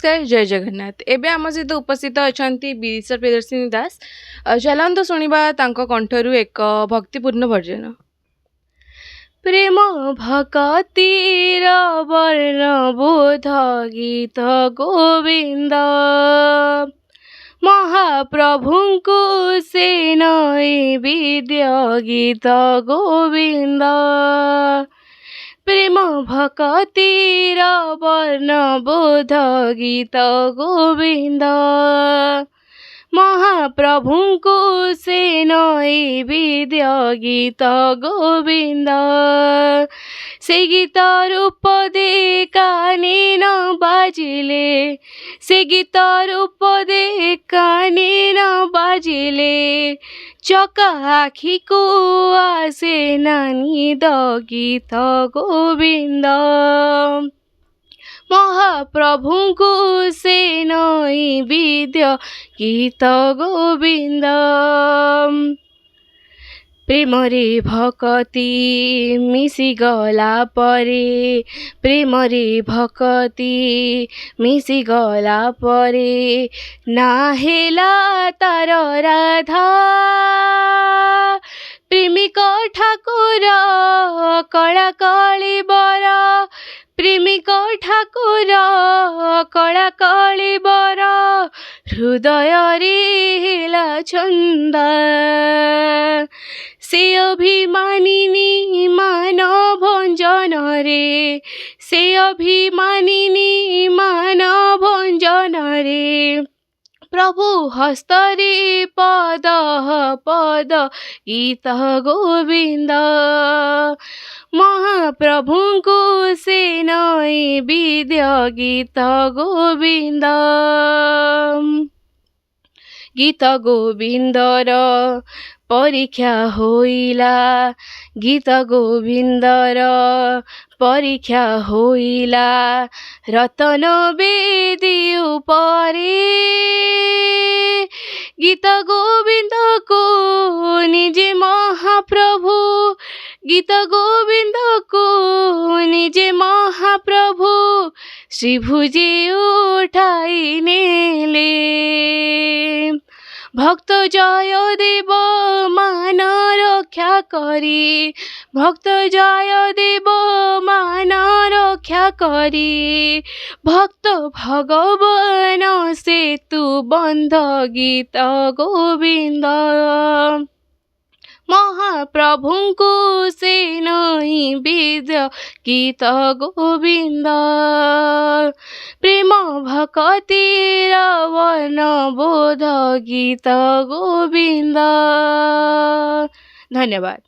नमस्कार जय जगन्नाथ। एबे आम सहित उपस्थित अच्छा विशर प्रियदर्शिनी दास। चलतु शुणा कंठरू एक भक्तिपूर्ण भजन। प्रेम भक्तिर वर्ण बोध गीत गोविंद महाप्रभुଙ୍କୁ से नैवेद्य गीत गोविंद प्रेम भक्तिर वर्ण बोध गीत गोविंद महाप्रभुଙ୍କୁ से नैवेद्य गीत गोविंद से गीत रूप दे काने न बाजिले से गीत रूप दे काने न बाजिले चका आखी को आसे नानिद गीत गोविंद महाप्रभुଙ୍କୁ से नैवेद्य गीत गोविंद प्रेम रे भक्ति मिसी गला परे प्रेम रे भक्ति मिसी गला परे ना हेला तार राधा प्रेमिक ठाकुर कला कली बर प्रेमिक ठाकुर कला कली बर हृदय रे हेला छंद से अभिमानिनी मान भंजन रे से अभिमानिनी मान भंजन रे प्रभु हस्तरे पद पद गीत गोविंद महाप्रभुଙ୍କୁ से नैवेद्य गीत गोविंद गीत गोविंदर परीक्षा होइला गीत गोविंदर परीक्षा होइला रतन बेदी उपरे गीत गोविंद को निजे महाप्रभु गीत गोविंद को निजे महाप्रभु श्रीभुजे उठाई नेले भक्त जय देव मान रक्षा करी भक्त जय देव मान रक्षा करी भक्त भगवान सेतु बंध गीत गोविंद महाप्रभुଙ୍କୁ से नैवेद्य गीत गोविंद प्रेम भक्तिर वर्ण बोध गीत गोविंद। धन्यवाद।